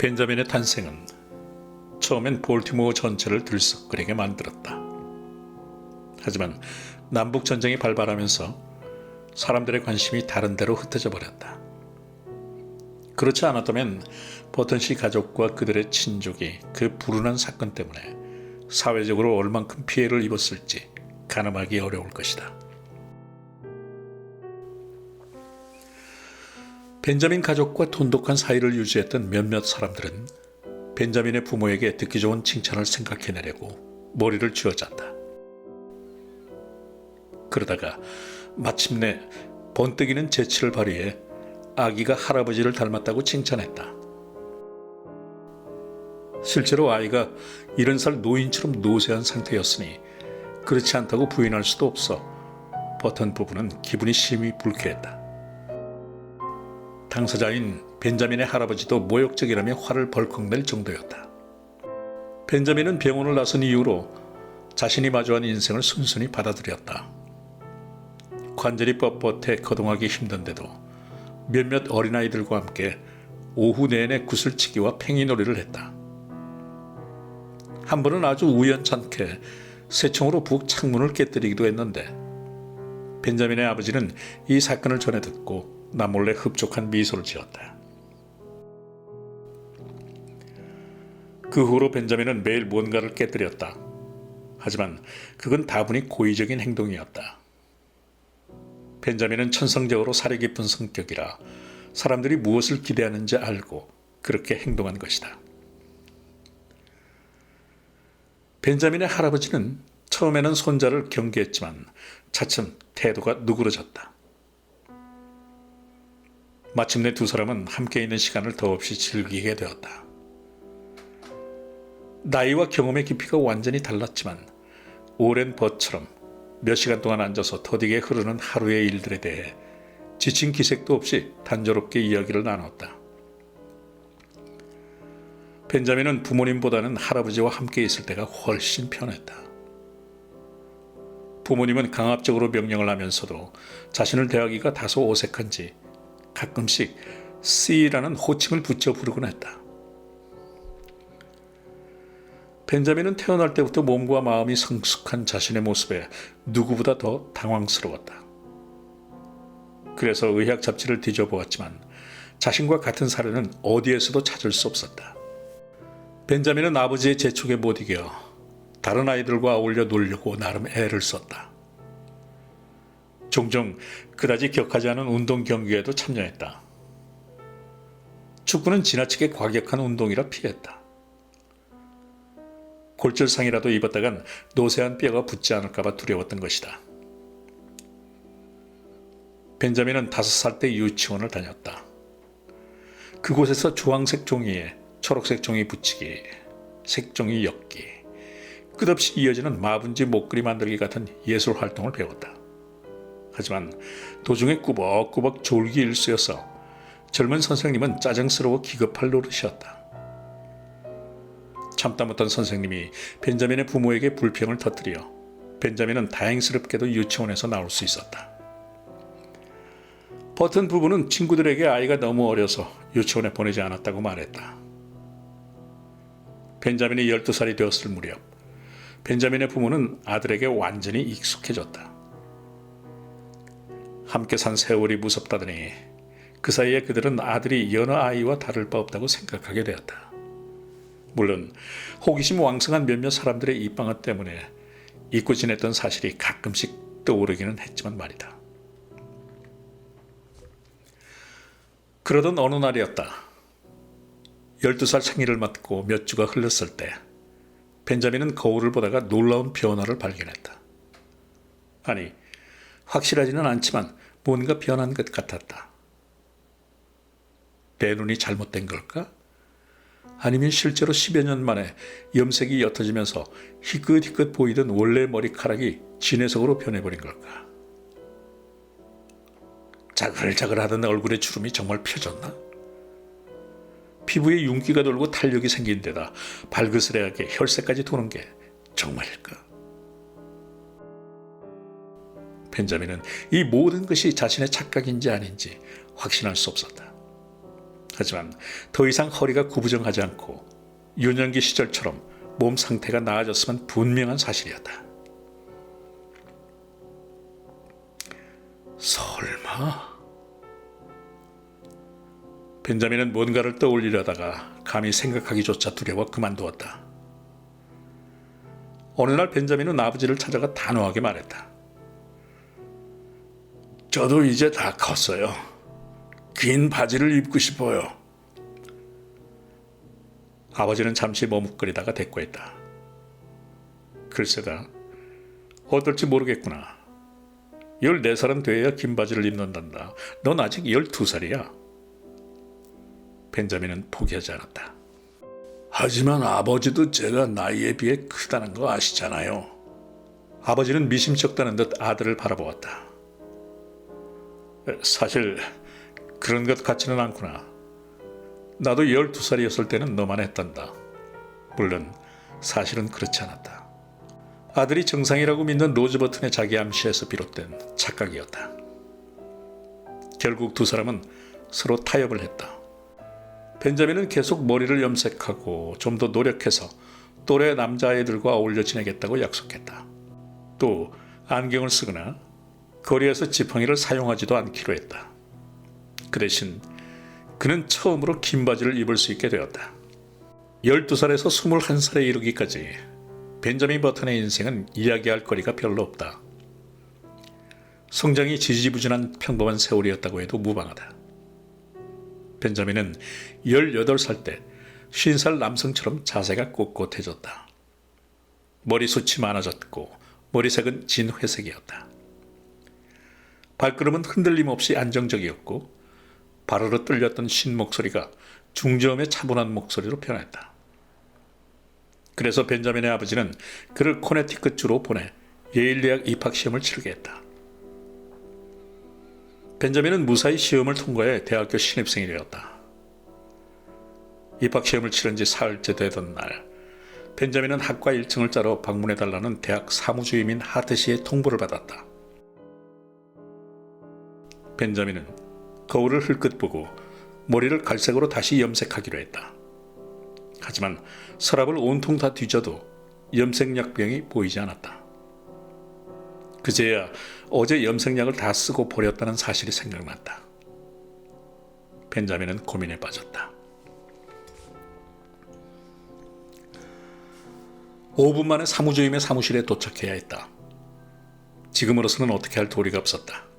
벤자민의 탄생은 처음엔 볼티모어 전체를 들썩거리게 만들었다. 하지만 남북전쟁이 발발하면서 사람들의 관심이 다른 데로 흩어져 버렸다. 그렇지 않았다면 버튼시 가족과 그들의 친족이 그 불운한 사건 때문에 사회적으로 얼만큼 피해를 입었을지 가늠하기 어려울 것이다. 벤자민 가족과 돈독한 사이를 유지했던 몇몇 사람들은 벤자민의 부모에게 듣기 좋은 칭찬을 생각해내려고 머리를 쥐어짰다. 그러다가 마침내 번뜩이는 재치를 발휘해 아기가 할아버지를 닮았다고 칭찬했다. 실제로 아이가 70살 노인처럼 노쇠한 상태였으니 그렇지 않다고 부인할 수도 없어 버튼 부부는 기분이 심히 불쾌했다. 당사자인 벤자민의 할아버지도 모욕적이라며 화를 벌컥 낼 정도였다. 벤자민은 병원을 나선 이후로 자신이 마주한 인생을 순순히 받아들였다. 관절이 뻣뻣해 거동하기 힘든데도 몇몇 어린아이들과 함께 오후 내내 구슬치기와 팽이놀이를 했다. 한 번은 아주 우연찮게 새총으로 북 창문을 깨뜨리기도 했는데 벤자민의 아버지는 이 사건을 전해 듣고 남몰래 흡족한 미소를 지었다. 그 후로 벤자민은 매일 뭔가를 깨뜨렸다. 하지만 그건 다분히 고의적인 행동이었다. 벤자민은 천성적으로 사려 깊은 성격이라 사람들이 무엇을 기대하는지 알고 그렇게 행동한 것이다. 벤자민의 할아버지는 처음에는 손자를 경계했지만 차츰 태도가 누그러졌다. 마침내 두 사람은 함께 있는 시간을 더없이 즐기게 되었다. 나이와 경험의 깊이가 완전히 달랐지만 오랜 벗처럼 몇 시간 동안 앉아서 더디게 흐르는 하루의 일들에 대해 지친 기색도 없이 단조롭게 이야기를 나눴다. 벤자민은 부모님보다는 할아버지와 함께 있을 때가 훨씬 편했다. 부모님은 강압적으로 명령을 하면서도 자신을 대하기가 다소 어색한지 가끔씩 씨라는 호칭을 붙여 부르곤 했다. 벤자민은 태어날 때부터 몸과 마음이 성숙한 자신의 모습에 누구보다 더 당황스러웠다. 그래서 의학 잡지를 뒤져보았지만 자신과 같은 사례는 어디에서도 찾을 수 없었다. 벤자민은 아버지의 재촉에 못 이겨 다른 아이들과 어울려 놀려고 나름 애를 썼다. 종종 그다지 격하지 않은 운동 경기에도 참여했다. 축구는 지나치게 과격한 운동이라 피했다. 골절상이라도 입었다간 노쇠한 뼈가 붙지 않을까 봐 두려웠던 것이다. 벤자민은 5살 때 유치원을 다녔다. 그곳에서 주황색 종이에 초록색 종이 붙이기, 색종이 엮기, 끝없이 이어지는 마분지 목걸이 만들기 같은 예술 활동을 배웠다. 하지만 도중에 꾸벅꾸벅 졸기 일쑤여서 젊은 선생님은 짜증스러워 기겁할 노릇이었다. 참다 못한 선생님이 벤자민의 부모에게 불평을 터뜨려 벤자민은 다행스럽게도 유치원에서 나올 수 있었다. 버튼 부부는 친구들에게 아이가 너무 어려서 유치원에 보내지 않았다고 말했다. 벤자민이 12살이 되었을 무렵 벤자민의 부모는 아들에게 완전히 익숙해졌다. 함께 산 세월이 무섭다더니 그 사이에 그들은 아들이 여느 아이와 다를 바 없다고 생각하게 되었다. 물론 호기심 왕성한 몇몇 사람들의 입방아 때문에 잊고 지냈던 사실이 가끔씩 떠오르기는 했지만 말이다. 그러던 어느 날이었다. 12살 생일을 맞고 몇 주가 흘렀을 때 벤자민은 거울을 보다가 놀라운 변화를 발견했다. 아니, 확실하지는 않지만 뭔가 변한 것 같았다. 내 눈이 잘못된 걸까? 아니면 실제로 10여 년 만에 염색이 옅어지면서 희끗희끗 보이던 원래 머리카락이 진해석으로 변해버린 걸까? 자글자글하던 얼굴의 주름이 정말 펴졌나? 피부에 윤기가 돌고 탄력이 생긴 데다 발그스레하게 혈색까지 도는 게 정말일까? 벤자민은 이 모든 것이 자신의 착각인지 아닌지 확신할 수 없었다. 하지만 더 이상 허리가 구부정하지 않고 유년기 시절처럼 몸 상태가 나아졌으면 분명한 사실이었다. 설마? 벤자민은 뭔가를 떠올리려다가 감히 생각하기조차 두려워 그만두었다. 어느 날 벤자민은 아버지를 찾아가 단호하게 말했다. 저도 이제 다 컸어요. 긴 바지를 입고 싶어요. 아버지는 잠시 머뭇거리다가 대꾸했다. 글쎄다. 어떨지 모르겠구나. 14살은 돼야 긴 바지를 입는단다. 넌 아직 12살이야. 벤자민은 포기하지 않았다. 하지만 아버지도 제가 나이에 비해 크다는 거 아시잖아요. 아버지는 미심쩍다는 듯 아들을 바라보았다. 사실 그런 것 같지는 않구나. 나도 12살이었을 때는 너만 했단다. 물론 사실은 그렇지 않았다. 아들이 정상이라고 믿는 로즈버튼의 자기 암시에서 비롯된 착각이었다. 결국 두 사람은 서로 타협을 했다. 벤자민은 계속 머리를 염색하고 좀 더 노력해서 또래 남자아이들과 어울려 지내겠다고 약속했다. 또 안경을 쓰거나 거리에서 지팡이를 사용하지도 않기로 했다. 그 대신 그는 처음으로 긴 바지를 입을 수 있게 되었다. 12살에서 21살에 이르기까지 벤자민 버튼의 인생은 이야기할 거리가 별로 없다. 성장이 지지부진한 평범한 세월이었다고 해도 무방하다. 벤자민은 18살 때 50살 남성처럼 자세가 꼿꼿해졌다. 머리숱이 많아졌고 머리색은 진회색이었다. 발걸음은 흔들림 없이 안정적이었고 바르르 떨렸던 신 목소리가 중저음의 차분한 목소리로 변했다. 그래서 벤자민의 아버지는 그를 코네티컷주로 보내 예일대학 입학시험을 치르게 했다. 벤자민은 무사히 시험을 통과해 대학교 신입생이 되었다. 입학시험을 치른 지 사흘째 되던 날, 벤자민은 학과 일정을 짜러 방문해달라는 대학 사무주임인 하트시의 통보를 받았다. 벤자민은 거울을 흘끗 보고 머리를 갈색으로 다시 염색하기로 했다. 하지만 서랍을 온통 다 뒤져도 염색약병이 보이지 않았다. 그제야 어제 염색약을 다 쓰고 버렸다는 사실이 생각났다. 벤자민은 고민에 빠졌다. 5분 만에 사무주임의 사무실에 도착해야 했다. 지금으로서는 어떻게 할 도리가 없었다.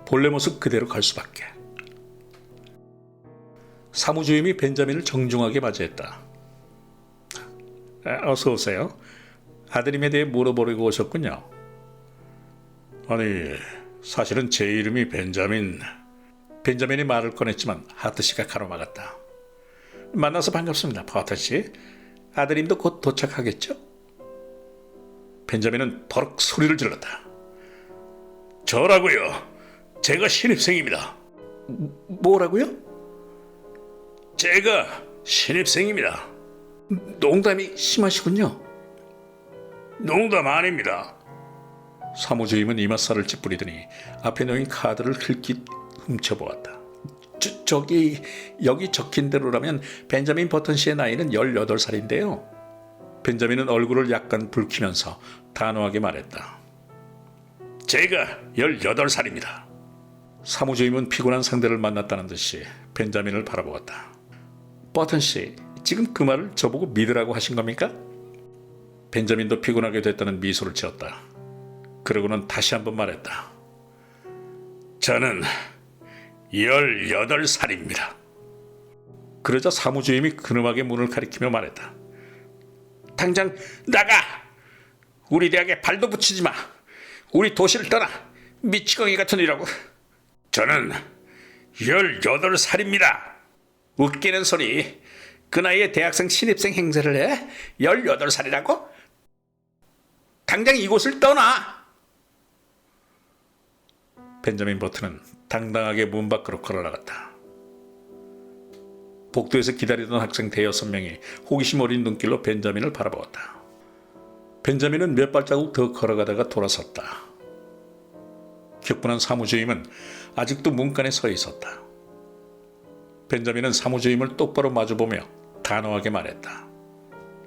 본래 모습 그대로 갈 수밖에. 사무주임이 벤자민을 정중하게 맞이했다. 어서 오세요. 아드님에 대해 물어보려고 오셨군요. 아니, 사실은 제 이름이 벤자민. 벤자민이 말을 꺼냈지만 하트씨가 가로막았다. 만나서 반갑습니다, 하트씨. 아드님도 곧 도착하겠죠? 벤자민은 버럭 소리를 질렀다. 저라고요. 제가 신입생입니다. 뭐라고요? 제가 신입생입니다. 농담이 심하시군요. 농담 아닙니다. 사무주임은 이맛살을 찌푸리더니 앞에 놓인 카드를 흘낏 훔쳐보았다. 저기 여기 적힌 대로라면 벤자민 버튼 씨의 나이는 18살인데요. 벤자민은 얼굴을 약간 붉히면서 단호하게 말했다. 제가 18살입니다. 사무주임은 피곤한 상대를 만났다는 듯이 벤자민을 바라보았다. 버튼 씨, 지금 그 말을 저보고 믿으라고 하신 겁니까? 벤자민도 피곤하게 됐다는 미소를 지었다. 그러고는 다시 한번 말했다. 저는 18살입니다. 그러자 사무주임이 근엄하게 문을 가리키며 말했다. 당장 나가! 우리 대학에 발도 붙이지 마! 우리 도시를 떠나! 미치광이 같은 이라고! 저는 18살입니다. 웃기는 소리. 그 나이에 대학생 신입생 행세를 해? 18살이라고? 당장 이곳을 떠나! 벤자민 버튼은 당당하게 문 밖으로 걸어나갔다. 복도에서 기다리던 학생 대여섯 명이 호기심 어린 눈길로 벤자민을 바라보았다. 벤자민은 몇 발자국 더 걸어가다가 돌아섰다. 격분한 사무주임은 아직도 문간에 서 있었다. 벤자민은 사무주임을 똑바로 마주보며 단호하게 말했다.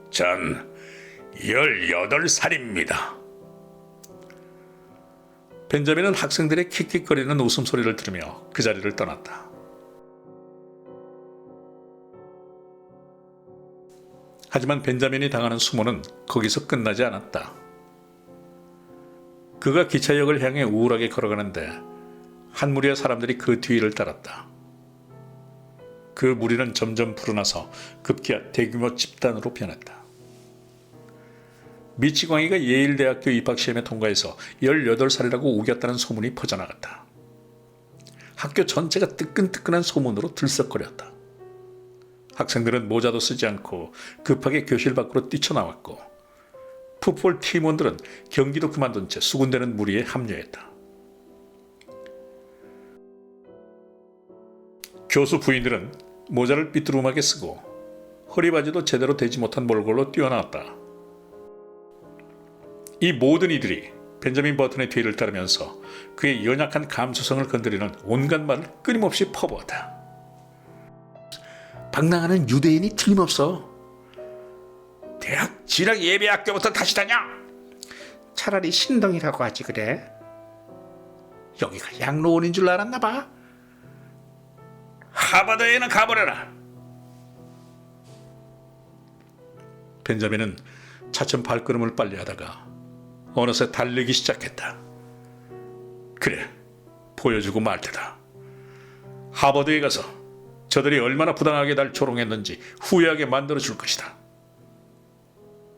전 18살입니다. 벤자민은 학생들의 킥킥거리는 웃음소리를 들으며 그 자리를 떠났다. 하지만 벤자민이 당하는 수모는 거기서 끝나지 않았다. 그가 기차역을 향해 우울하게 걸어가는데 한 무리의 사람들이 그 뒤를 따랐다. 그 무리는 점점 불어나서 급기야 대규모 집단으로 변했다. 미치광이가 예일대학교 입학시험에 통과해서 18살이라고 우겼다는 소문이 퍼져나갔다. 학교 전체가 뜨끈뜨끈한 소문으로 들썩거렸다. 학생들은 모자도 쓰지 않고 급하게 교실 밖으로 뛰쳐나왔고 풋볼 팀원들은 경기도 그만둔 채 수군대는 무리에 합류했다. 교수 부인들은 모자를 삐뚤음하게 쓰고 허리바지도 제대로 되지 못한 몰골로 뛰어나왔다. 이 모든 이들이 벤자민 버튼의 뒤를 따르면서 그의 연약한 감수성을 건드리는 온갖 말을 끊임없이 퍼부었다. 방랑하는 유대인이 틀림없어. 대학 진학 예배학교부터 다시 다녀. 차라리 신동이라고 하지 그래. 여기가 양로원인 줄 알았나 봐. 하버드에는 가버려라. 벤자민은 차츰 발걸음을 빨리 하다가 어느새 달리기 시작했다. 그래, 보여주고 말 테다. 하버드에 가서 저들이 얼마나 부당하게 날 조롱했는지 후회하게 만들어줄 것이다.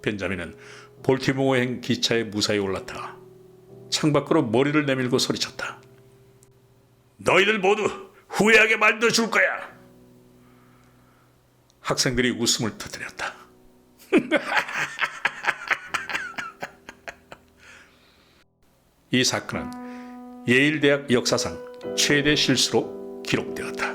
벤자민은 볼티모어행 기차에 무사히 올라타 창밖으로 머리를 내밀고 소리쳤다. 너희들 모두 후회하게 만들어줄 거야. 학생들이 웃음을 터뜨렸다. 이 사건은 예일대학 역사상 최대 실수로 기록되었다.